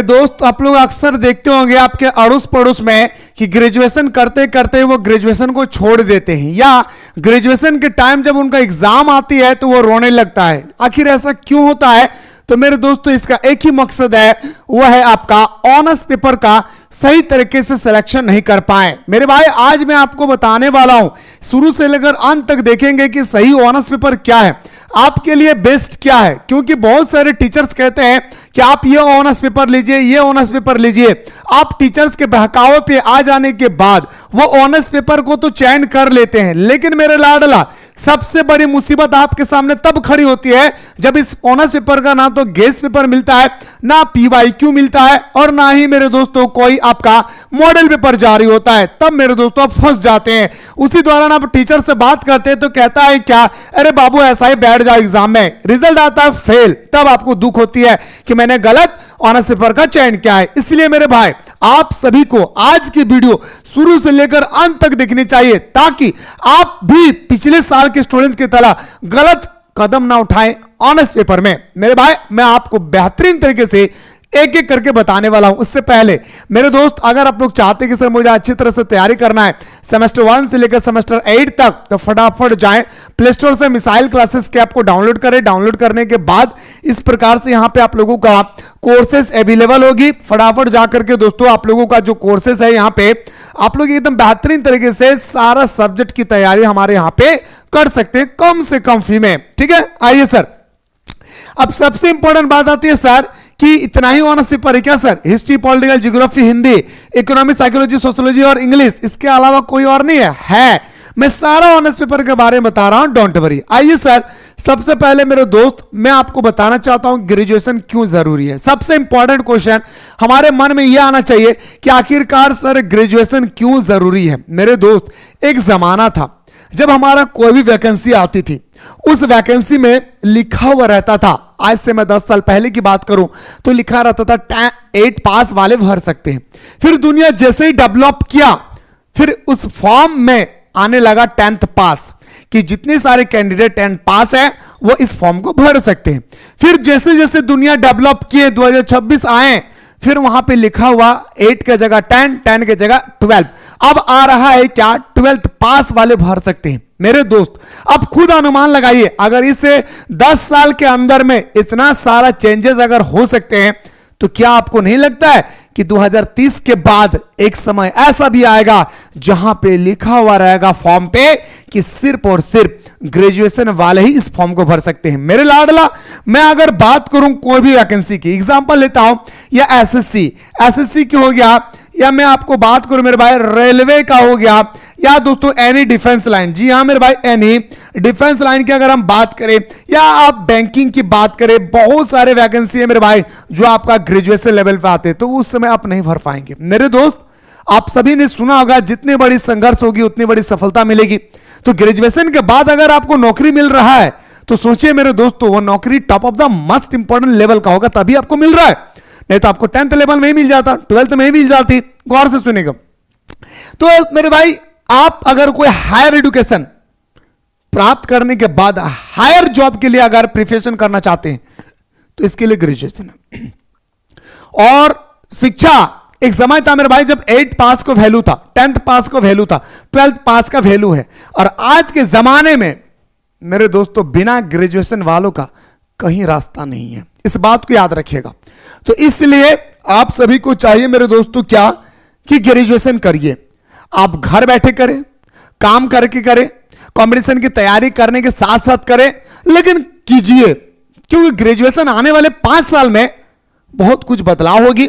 दोस्त, आप लोग अक्सर देखते होंगे आपके अड़ोस पड़ोस में कि ग्रेजुएशन करते करते वो ग्रेजुएशन को छोड़ देते हैं, या ग्रेजुएशन के टाइम जब उनका एग्जाम आती है तो वो रोने लगता है। आखिर ऐसा क्यों होता है? तो मेरे दोस्तों, इसका एक ही मकसद है, वह है आपका ऑनर्स पेपर का सही तरीके से सिलेक्शन नहीं कर पाए। मेरे भाई, आज मैं आपको बताने वाला हूं, शुरू से लेकर अंत तक देखेंगे कि सही ऑनर्स पेपर क्या है, आपके लिए बेस्ट क्या है। क्योंकि बहुत सारे टीचर्स कहते हैं कि आप ये ऑनर्स पेपर लीजिए, ये ऑनर्स पेपर लीजिए। आप टीचर्स के बहकावे पे आ जाने के बाद वो ऑनर्स पेपर को तो चयन कर लेते हैं, लेकिन मेरे लाडला, सबसे बड़ी मुसीबत आपके सामने तब खड़ी होती है जब इस ऑनर्स पेपर का ना तो गेस्ट पेपर मिलता है, ना पीवाईक्यू मिलता है, और ना ही मेरे दोस्तों कोई आपका मॉडल पेपर जारी होता है। तब मेरे दोस्तों आप फंस जाते हैं। उसी दौरान आप टीचर से बात करते हैं तो कहता है क्या, अरे बाबू ऐसा ही बैठ जाओ एग्जाम में, रिजल्ट आता है फेल। तब आपको दुख होती है कि मैंने गलत ऑनर्स पेपर का चयन किया है। इसलिए मेरे भाई, आप सभी को आज की वीडियो शुरू से लेकर अंत तक देखनी चाहिए, ताकि आप भी पिछले साल के स्टूडेंट्स की तरह गलत कदम ना उठाएं ऑनर्स पेपर में। मेरे भाई, मैं आपको बेहतरीन तरीके से एक एक करके बताने वाला हूं। उससे पहले मेरे दोस्त, अगर आप लोग चाहते हैं कि सर मुझे अच्छी तरह से तैयारी करना है सेमेस्टर 1 से लेकर सेमेस्टर 8 तक, तो फटाफट जाएं प्ले स्टोर से मिसाइल क्लासेस के आपको डाउनलोड करें। डाउनलोड करने के बाद इस प्रकार से यहां पे आप लोगों का कोर्सेस अवेलेबल होगी। फटाफट जाकर के दोस्तों, आप लोगों का जो कोर्सेस है यहां पे आप लोग एकदम बेहतरीन तरीके से सारा सब्जेक्ट की तैयारी हमारे यहां पे कर सकते हैं, कम से कम फी में। ठीक है, आइए सर, अब सबसे इंपॉर्टेंट बात आती है सर कि इतना ही ऑनर्स पेपर है क्या sir? History, political, geography, Hindi, economics, psychology, sociology और इंग्लिश, इसके अलावा कोई और नहीं है? मैं सारा ऑनर्स पेपर के बारे में बता रहा हूं, डोंट वरी। आइए सर, सबसे पहले मेरे दोस्त, मैं आपको बताना चाहता हूं ग्रेजुएशन क्यों जरूरी है। सबसे इंपॉर्टेंट क्वेश्चन हमारे मन में यह आना चाहिए कि आखिरकार सर ग्रेजुएशन क्यों जरूरी है। मेरे दोस्त, एक जमाना था जब हमारा कोई भी वैकेंसी आती थी, उस वैकेंसी में लिखा हुआ रहता था, आज से मैं 10 साल पहले की बात करूं तो लिखा रहता था 8 पास वाले भर सकते हैं। फिर दुनिया जैसे ही डेवलप किया, फिर उस फॉर्म में आने लगा 10th पास, कि जितने सारे कैंडिडेट 10 पास है वो इस फॉर्म को भर सकते हैं। फिर जैसे जैसे दुनिया डेवलप किए, 2026 आए, फिर वहां पे लिखा हुआ 8 के जगह 10, 10 के जगह 12। अब आ रहा है क्या, 12th पास वाले भर सकते हैं। मेरे दोस्त, अब खुद अनुमान लगाइए, अगर इससे 10 साल के अंदर में इतना सारा चेंजेस अगर हो सकते हैं, तो क्या आपको नहीं लगता है कि 2030 के बाद एक समय ऐसा भी आएगा जहां पे लिखा हुआ रहेगा फॉर्म पे कि सिर्फ और सिर्फ ग्रेजुएशन वाले ही इस फॉर्म को भर सकते हैं। मेरे लाडला, मैं अगर बात करूं कोई भी वैकेंसी की, एग्जांपल लेता हूं, या एसएससी की हो गया, या मैं आपको बात करूं मेरे भाई रेलवे का हो गया, या दोस्तों एनी डिफेंस लाइन, जी हां मेरे भाई, एनी डिफेंस लाइन की अगर हम बात करें, या आप बैंकिंग की बात करें, बहुत सारे वैकेंसी है मेरे भाई जो आपका ग्रेजुएशन लेवल पे आते हैं, तो उस समय आप नहीं भर पाएंगे। मेरे दोस्त, आप सभी ने सुना होगा, जितनी बड़ी संघर्ष होगी उतनी बड़ी सफलता मिलेगी। तो ग्रेजुएशन के बाद अगर आपको नौकरी मिल रहा है, तो सोचिए मेरे दोस्तों, वो नौकरी top of the most important level का होगा, तभी आपको मिल रहा है। नहीं तो आपको 10th लेवल में ही मिल जाता, 12th में ही मिल जाती। गौर से सुनेगा। तो मेरे भाई, आप अगर कोई हायर एजुकेशन प्राप्त करने के बाद हायर जॉब के लिए अगर प्रिपरेशन करना चाहते हैं, तो इसके लिए ग्रेजुएशन है। और शिक्षा, एक समय था मेरे भाई जब 8 पास को वैल्यू था, 10th पास को वैल्यू था, 12th पास का वैल्यू है। और आज के जमाने में मेरे दोस्तों, बिना ग्रेजुएशन वालों का कहीं रास्ता नहीं है, इस बात को याद रखिएगा। तो इसलिए आप सभी को चाहिए मेरे दोस्तों क्या, कि ग्रेजुएशन करिए। आप घर बैठे करें, काम करके करें, कंपटीशन की तैयारी करने के साथ साथ करें, लेकिन कीजिए, क्योंकि ग्रेजुएशन आने वाले 5 साल में बहुत कुछ बदलाव होगी।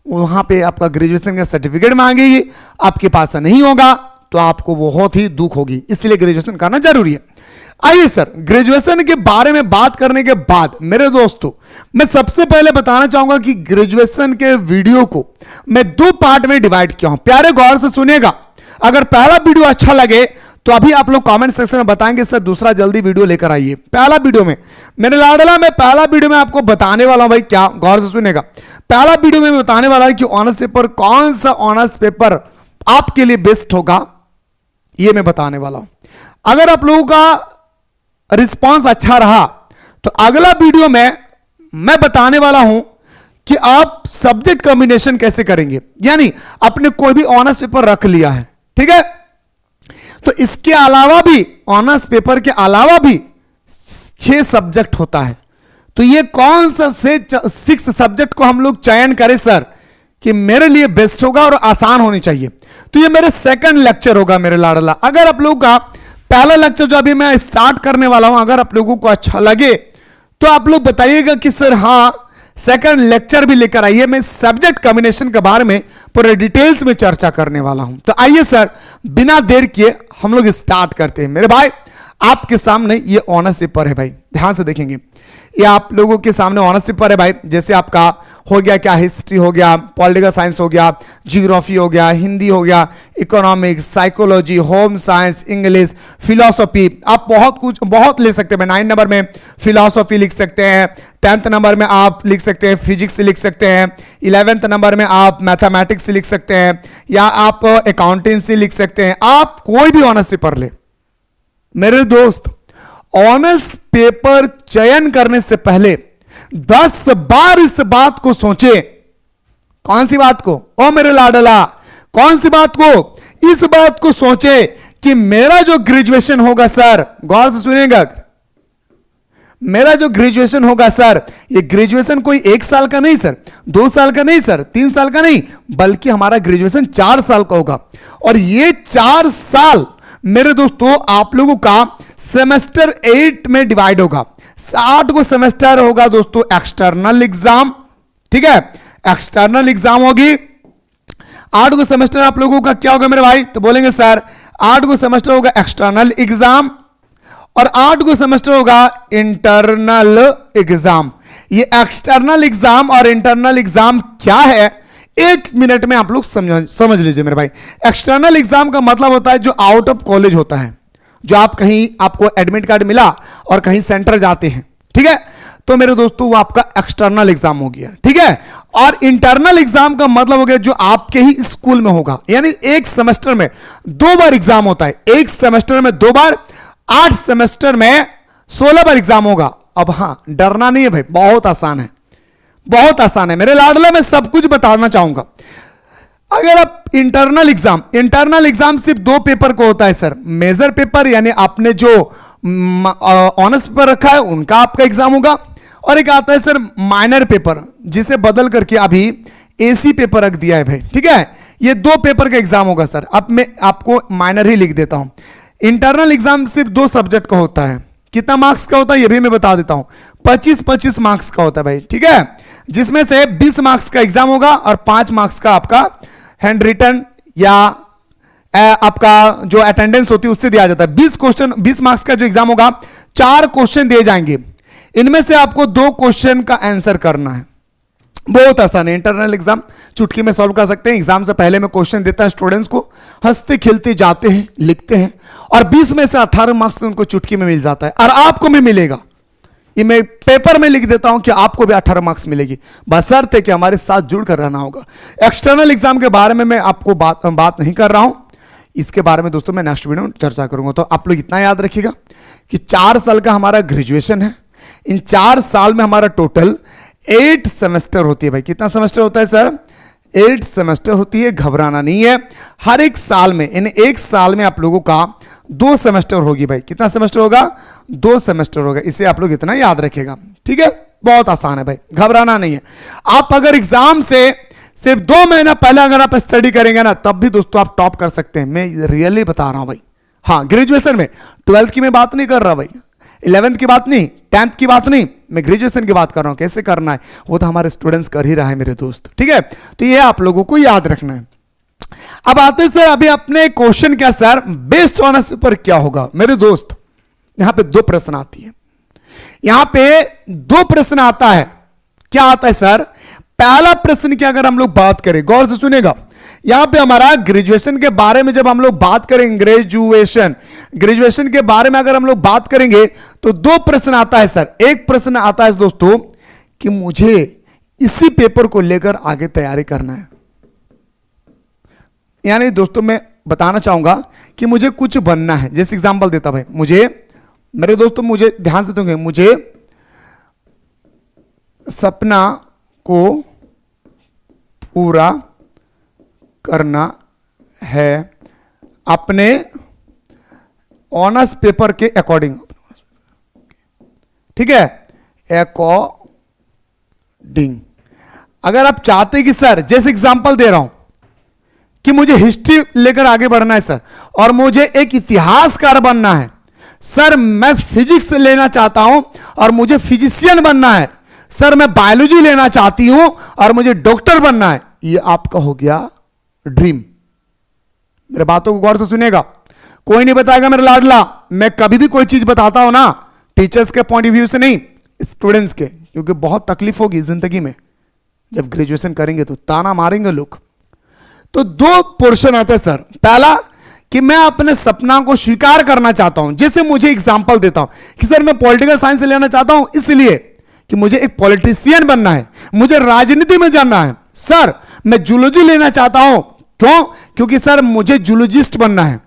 वहां पे आपका ग्रेजुएशन का सर्टिफिकेट मांगेगी, आपके पास नहीं होगा तो आपको बहुत ही दुख होगी। इसलिए ग्रेजुएशन करना जरूरी है। आइए सर, ग्रेजुएशन के बारे में बात करने के बाद मेरे दोस्तों, मैं सबसे पहले बताना चाहूंगा कि ग्रेजुएशन के वीडियो को मैं 2 पार्ट में डिवाइड किया हूं। प्यारे गौर से सुनिएगा। अगर पहला वीडियो अच्छा लगे तो अभी आप लोग कमेंट सेक्शन में बताएंगे सर दूसरा जल्दी वीडियो लेकर आइए। पहला वीडियो में मेरे लाडला, मैं पहला वीडियो में आपको बताने वाला हूं भाई, क्या गौर से सुनेगा। पहला वीडियो में बताने वाला है कि ऑनर्स पेपर, कौन सा ऑनर्स पेपर आपके लिए बेस्ट होगा, यह मैं बताने वाला हूं। अगर आप लोगों का रिस्पांस अच्छा रहा तो अगला वीडियो में मैं बताने वाला हूं कि आप सब्जेक्ट कॉम्बिनेशन कैसे करेंगे। यानी आपने कोई भी ऑनर्स पेपर रख लिया है, ठीक है, तो इसके अलावा भी ऑनर्स पेपर के अलावा भी 6 सब्जेक्ट होता है। तो ये कौन सा से 6 सब्जेक्ट को हम लोग चयन करें सर कि मेरे लिए बेस्ट होगा और आसान होनी चाहिए। तो ये मेरे सेकंड लेक्चर होगा मेरे लाडला। अगर आप लोगों का पहला लेक्चर जो अभी मैं स्टार्ट करने वाला हूं, अगर आप लोगों को अच्छा लगे तो आप लोग बताइएगा कि सर हाँ सेकंड लेक्चर भी लेकर आइए, मैं सब्जेक्ट कॉम्बिनेशन के बारे में पूरे डिटेल्स में चर्चा करने वाला हूं। तो आइए सर बिना देर किए हम लोग स्टार्ट करते हैं। मेरे भाई आपके सामने ये ऑनर्स पेपर है भाई, ध्यान से देखेंगे। ये आप लोगों के सामने ऑनर्स पेपर है भाई। जैसे आपका हो गया क्या, हिस्ट्री हो गया, पॉलिटिकल साइंस हो गया, जियोग्राफी हो गया, हिंदी हो गया, economics, psychology, home science, English, philosophy, आप बहुत ले सकते हैं। 9 नंबर में फिलॉसफी लिख सकते हैं, 10th नंबर में आप लिख सकते हैं फिजिक्स लिख सकते हैं, 11th नंबर में आप मैथमेटिक्स लिख सकते हैं, या आप अकाउंटेंसी लिख सकते हैं। आप कोई भी ऑनर्स पेपर ले मेरे दोस्त, ऑनर्स पेपर चयन करने से पहले 10 बार इस बात को सोचे। कौन सी बात को? ओ मेरे लाडला, कौन सी बात को? इस बात को सोचे कि मेरा जो ग्रेजुएशन होगा सर, गौर से सुनिएगा, मेरा जो ग्रेजुएशन होगा सर, ये ग्रेजुएशन कोई 1 साल का नहीं सर, 2 साल का नहीं सर, 3 साल का नहीं, बल्कि हमारा ग्रेजुएशन 4 साल का होगा। और ये 4 साल मेरे दोस्तों आप लोगों का सेमेस्टर 8 में डिवाइड होगा। 8 को सेमेस्टर होगा दोस्तों एक्सटर्नल एग्जाम, ठीक है, एक्सटर्नल एग्जाम होगी। 8 को सेमेस्टर आप लोगों का क्या होगा मेरे भाई? तो बोलेंगे सर 8 को सेमेस्टर होगा एक्सटर्नल एग्जाम और 8 को सेमेस्टर होगा इंटरनल एग्जाम। ये एक्सटर्नल एग्जाम और इंटरनल एग्जाम क्या है, 1 मिनट में आप लोग समझ लीजिए मेरे भाई। एक्सटर्नल एग्जाम का मतलब होता है जो आउट ऑफ कॉलेज होता है, जो आप कहीं आपको एडमिट कार्ड मिला और कहीं सेंटर जाते हैं, ठीक है, तो मेरे दोस्तों वो आपका एक्सटर्नल एग्जाम हो गया, ठीक है। और इंटरनल एग्जाम का मतलब हो गया जो आपके ही स्कूल में होगा। यानी 1 सेमेस्टर में 2 बार एग्जाम होता है, 1 सेमेस्टर में 2 बार, 8 सेमेस्टर में 16 बार एग्जाम होगा। अब हां डरना नहीं है भाई, बहुत आसान है, बहुत आसान है मेरे लाडले, मैं सब कुछ बताना चाहूंगा। अगर आप इंटरनल एग्जाम सिर्फ 2 पेपर को होता है सर, मेजर पेपर यानी आपने जो ऑनर्स पेपर रखा है उनका आपका एग्जाम होगा, और एक आता है सर माइनर पेपर, जिसे बदल करके अभी एसी पेपर रख दिया है भाई, ठीक है। ये 2 पेपर का एग्जाम होगा सर। अब मैं आपको माइनर ही लिख देता हूं। इंटरनल एग्जाम सिर्फ 2 सब्जेक्ट का होता है। कितना मार्क्स का होता है ये भी मैं बता देता हूं, 25-25 मार्क्स का होता है भाई, ठीक है, जिसमें से 20 मार्क्स का एग्जाम होगा और 5 मार्क्स का आपका हैंड रिटन या आपका जो अटेंडेंस होती है उससे दिया जाता है। 20 मार्क्स का जो एग्जाम होगा, 4 क्वेश्चन दिए जाएंगे, इनमें से आपको 2 क्वेश्चन का आंसर करना है। बहुत आसान है इंटरनल एग्जाम, चुटकी में सॉल्व कर सकते हैं। एग्जाम से पहले मैं क्वेश्चन देता है स्टूडेंट्स को, हंसते खिलते जाते हैं, लिखते हैं, और 20 में से 18 मार्क्स तो उनको चुटकी में मिल जाता है, और आपको भी मिलेगा। ये मैं पेपर में लिख देता हूं कि आपको भी 18 मार्क्स मिलेगी, बशर्ते कि हमारे साथ जुड़कर रहना होगा। एक्सटर्नल एग्जाम के बारे में मैं आपको बात नहीं कर रहा हूं, इसके बारे में दोस्तों मैं नेक्स्ट वीडियो में चर्चा करूंगा। तो आप लोग इतना याद रखिएगा कि 4 साल का हमारा ग्रेजुएशन है। इन 4 साल में हमारा टोटल 8 सेमेस्टर होती है भाई। कितना सेमेस्टर होता है सर? 8 सेमेस्टर होती है। घबराना नहीं है, हर एक साल में, इन 1 साल में आप लोगों का 2 सेमेस्टर होगी भाई। कितना सेमेस्टर होगा? 2 सेमेस्टर होगा। इसे आप लोग इतना याद रखेगा, ठीक है, बहुत आसान है भाई, घबराना नहीं है। आप अगर एग्जाम से सिर्फ 2 महीना पहले अगर आप स्टडी करेंगे ना, तब भी दोस्तों आप टॉप कर सकते हैं। मैं रियली बता रहा हूं भाई। हाँ, ग्रेजुएशन में, 12th की मैं बात नहीं कर रहा भाई, 11th की बात नहीं, 10th की बात नहीं, मैं ग्रेजुएशन की बात कर रहा हूं। कैसे करना है वो तो हमारे स्टूडेंट्स कर ही रहा है मेरे दोस्त, ठीक है। तो ये आप लोगों को याद रखना है। अब आते हैं सर अभी अपने क्वेश्चन क्या सर, बेस्ट ऑनर्स पर क्या होगा मेरे दोस्त। यहां पे 2 प्रश्न आती है, यहां पे 2 प्रश्न आता है। क्या आता है सर? पहला प्रश्न की अगर हम लोग बात करें, गौर से सुनेगा, यहां पे हमारा ग्रेजुएशन के बारे में जब हम लोग बात करेंगे, ग्रेजुएशन के बारे में अगर हम लोग बात करेंगे तो 2 प्रश्न आता है सर। एक प्रश्न आता है दोस्तों कि मुझे इसी पेपर को लेकर आगे तैयारी करना है। यानी दोस्तों मैं बताना चाहूंगा कि मुझे कुछ बनना है। जैसे एग्जांपल देता भाई, मुझे, मेरे दोस्तों मुझे ध्यान से दोगे, मुझे सपना को पूरा करना है अपने ऑनर्स पेपर के अकॉर्डिंग। ठीक है, अकॉर्डिंग। अगर आप चाहते हैं कि सर, जैसे एग्जांपल दे रहा हूं कि मुझे हिस्ट्री लेकर आगे बढ़ना है सर, और मुझे एक इतिहासकार बनना है सर, मैं फिजिक्स लेना चाहता हूं और मुझे फिजिशियन बनना है सर, मैं बायोलॉजी लेना चाहती हूं और मुझे डॉक्टर बनना है, ये आपका हो गया ड्रीम। मेरे बातों को गौर से सुनेगा, कोई नहीं बताएगा मेरा लाडला। मैं कभी भी कोई चीज बताता हूं ना, टीचर्स के पॉइंट ऑफ व्यू से नहीं, स्टूडेंट्स के, क्योंकि बहुत तकलीफ होगी जिंदगी में जब ग्रेजुएशन करेंगे तो ताना मारेंगे लोग। तो दो पोर्शन आते हैं सर। पहला कि मैं अपने सपना को स्वीकार करना चाहता हूं, जैसे मुझे एग्जांपल देता हूं कि सर मैं पॉलिटिकल साइंस लेना चाहता हूं इसलिए कि मुझे एक पॉलिटिशियन बनना है, मुझे राजनीति में जानना है। सर मैं जूलॉजी लेना चाहता हूं, क्यों? क्योंकि सर मुझे जूलॉजिस्ट बनना है।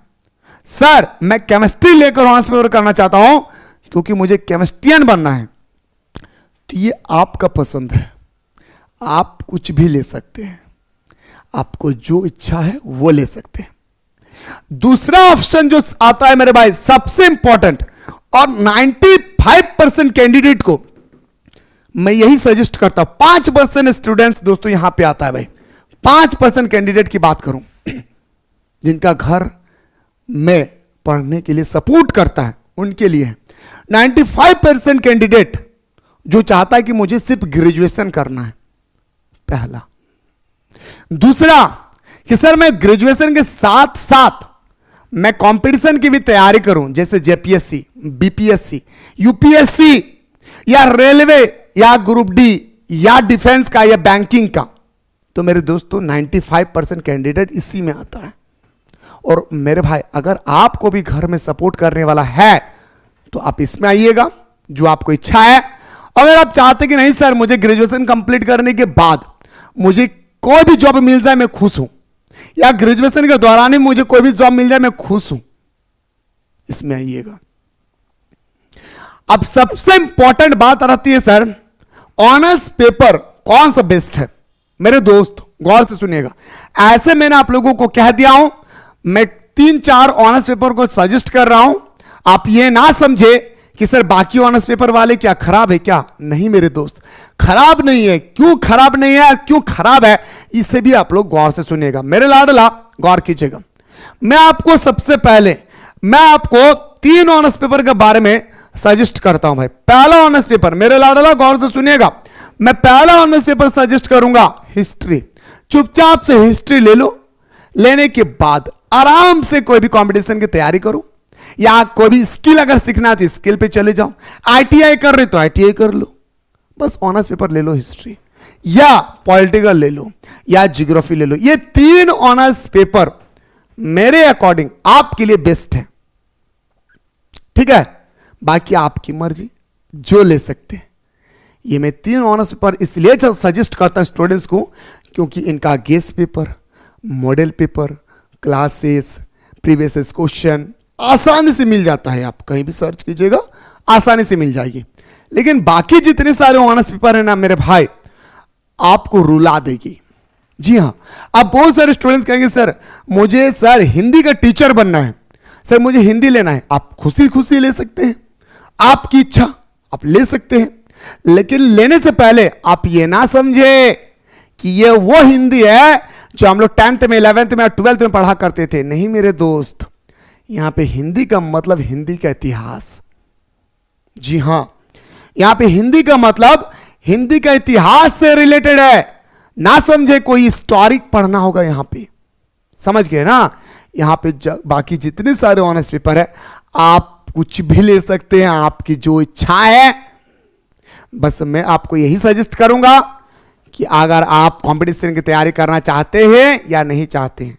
सर मैं केमिस्ट्री लेकर ऑनर्स पेपर करना चाहता हूं क्योंकि मुझे केमिस्ट्रियन बनना है। तो ये आपका पसंद है, आप कुछ भी ले सकते हैं, आपको जो इच्छा है वो ले सकते हैं। दूसरा ऑप्शन जो आता है मेरे भाई, सबसे इंपॉर्टेंट, और 95% कैंडिडेट को मैं यही सजेस्ट करता हूं। 5% स्टूडेंट्स दोस्तों यहां पे आता है भाई, 5% कैंडिडेट की बात करूं जिनका घर में पढ़ने के लिए सपोर्ट करता है, उनके लिए 95% कैंडिडेट जो चाहता है कि मुझे सिर्फ ग्रेजुएशन करना है, पहला। दूसरा कि सर मैं ग्रेजुएशन के साथ साथ मैं कंपटीशन की भी तैयारी करूं, जैसे जेपीएससी, बीपीएससी, यूपीएससी, या रेलवे, या ग्रुप डी, या डिफेंस का, या बैंकिंग का। तो मेरे दोस्तों 95% कैंडिडेट इसी में आता है। और मेरे भाई अगर आपको भी घर में सपोर्ट करने वाला है तो आप इसमें आइएगा, जो आपको इच्छा है। अगर आप चाहते कि नहीं सर मुझे ग्रेजुएशन कंप्लीट करने के बाद मुझे कोई भी जॉब मिल जाए मैं खुश हूं, या ग्रेजुएशन के दौरान ही मुझे कोई भी जॉब मिल जाए मैं खुश हूं, इसमें आइएगा। अब सबसे इंपॉर्टेंट बात आती है सर, ऑनर्स पेपर कौन सा बेस्ट है। मेरे दोस्त गौर से सुनिएगा, ऐसे मैंने आप लोगों को कह दिया हूं, मैं 3-4 ऑनर्स पेपर को सजेस्ट कर रहा हूं। आप ये ना समझे कि सर बाकी ऑनर्स पेपर वाले क्या खराब है क्या, नहीं मेरे दोस्त, खराब नहीं है। क्यों खराब नहीं है, क्यों खराब है, इसे भी आप लोग गौर से सुनिएगा। मेरे लाडला गौर कीजिएगा, मैं आपको सबसे पहले मैं आपको 3 ऑनर्स पेपर के बारे में सजेस्ट करता हूं भाई। पहला ऑनर्स पेपर, मेरे लाडला गौर से सुनिएगा, मैं पहला ऑनर्स पेपर सजेस्ट करूंगा हिस्ट्री। चुपचाप से हिस्ट्री ले लो, लेने के बाद आराम से कोई भी कंपटीशन की तैयारी करो, या कोई भी स्किल अगर सीखना है तो स्किल पे चले जाओ, आईटीआई कर रहे तो आईटीआई कर लो, बस ऑनर्स पेपर ले लो हिस्ट्री, या पॉलिटिकल ले लो, या ज्योग्राफी ले लो। ये 3 ऑनर्स पेपर मेरे अकॉर्डिंग आपके लिए बेस्ट है, ठीक है। बाकी आपकी मर्जी, जो ले सकते हैं। ये मैं 3 ऑनर्स पेपर इसलिए सजेस्ट करता हूं स्टूडेंट्स को क्योंकि इनका guest paper, model paper, classes, previous question आसानी से मिल जाता है। आप कहीं भी सर्च कीजिएगा आसानी से मिल जाएगी। लेकिन बाकी जितने सारे ऑनर्स पेपर है ना मेरे भाई, आपको रुला देगी। जी हां, अब बहुत सारे स्टूडेंट्स कहेंगे सर मुझे सर हिंदी का टीचर बनना है, सर मुझे हिंदी लेना है। आप खुशी खुशी ले सकते हैं, आपकी इच्छा, आप ले सकते हैं। लेकिन लेने से पहले आप ये ना समझे कि ये वो हिंदी है जो हम लोग 10th में, 11th में, 12th में पढ़ा करते थे। नहीं मेरे दोस्त, यहां पे हिंदी का मतलब हिंदी का इतिहास। जी हां, यहां पे हिंदी का मतलब हिंदी का इतिहास से रिलेटेड है। ना समझे कोई हिस्टोरिक पढ़ना होगा यहां पे, समझ गए ना। यहां पे बाकी जितने सारे ऑनर्स पेपर है आप कुछ भी ले सकते हैं, आपकी जो इच्छा है। बस मैं आपको यही सजेस्ट करूंगा कि अगर आप कंपटीशन की तैयारी करना चाहते हैं या नहीं चाहते हैं,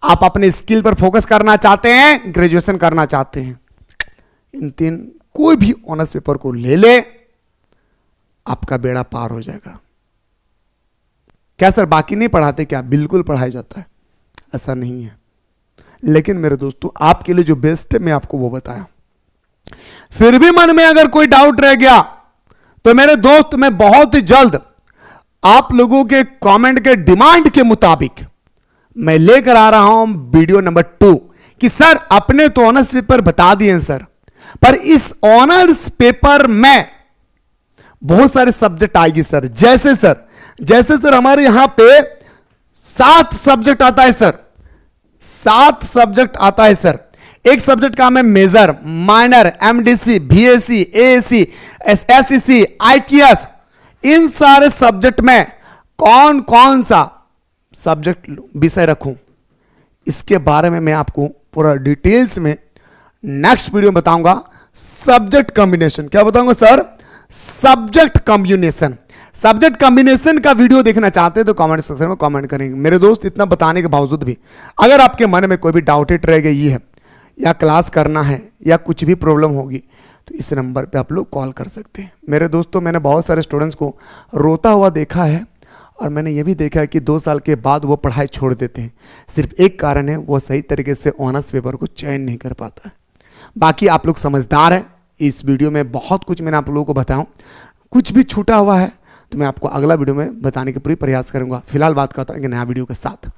आप अपने स्किल पर फोकस करना चाहते हैं, ग्रेजुएशन करना चाहते हैं, इन 3 कोई भी ऑनर्स पेपर को ले ले, आपका बेड़ा पार हो जाएगा। क्या सर बाकी नहीं पढ़ाते क्या? बिल्कुल पढ़ाया जाता है, ऐसा नहीं है। लेकिन मेरे दोस्तों आपके लिए जो बेस्ट है मैं आपको वो बताया। फिर भी मन में अगर कोई डाउट रह गया तो मेरे दोस्त मैं बहुत ही जल्द आप लोगों के कमेंट के डिमांड के मुताबिक मैं लेकर आ रहा हूं वीडियो नंबर 2 कि सर अपने तो ऑनर्स पेपर बता दिए सर, पर इस ऑनर्स पेपर में बहुत सारे सब्जेक्ट आएगी सर। जैसे सर हमारे यहां पे 7 सब्जेक्ट आता है सर, 7 सब्जेक्ट आता है सर। एक सब्जेक्ट का नाम है major, minor, MDC, BSC, ASC, SEC, ITS. इन सारे सब्जेक्ट में कौन कौन सा सब्जेक्ट विषय रखूं, इसके बारे में मैं आपको पूरा डिटेल्स में नेक्स्ट वीडियो में बताऊंगा। सब्जेक्ट कॉम्बिनेशन, क्या बताऊंगा sir? Subject combination. Subject combination का वीडियो देखना चाहते हैं तो कमेंट सेक्शन में कमेंट करेंगे। मेरे दोस्त, इतना बताने के बावजूद भी अगर आपके मन में कोई भी डाउटेड रह गई है या क्लास करना है या कुछ भी प्रॉब्लम होगी तो इस नंबर पे आप लोग कॉल कर सकते हैं। मेरे दोस्तों, मैंने बहुत सारे स्टूडेंट्स को रोता हुआ देखा है और मैंने ये भी देखा है कि 2 साल के बाद वो पढ़ाई छोड़ देते हैं। सिर्फ एक कारण है, वो सही तरीके से ऑनर्स पेपर को चयन नहीं कर पाता है। बाकी आप लोग समझदार हैं। इस वीडियो में बहुत कुछ मैंने आप लोगों को बताऊं, कुछ भी छूटा हुआ है तो मैं आपको अगला वीडियो में बताने के पूरी प्रयास करूंगा। फिलहाल बात करता हूं एक नया वीडियो के साथ।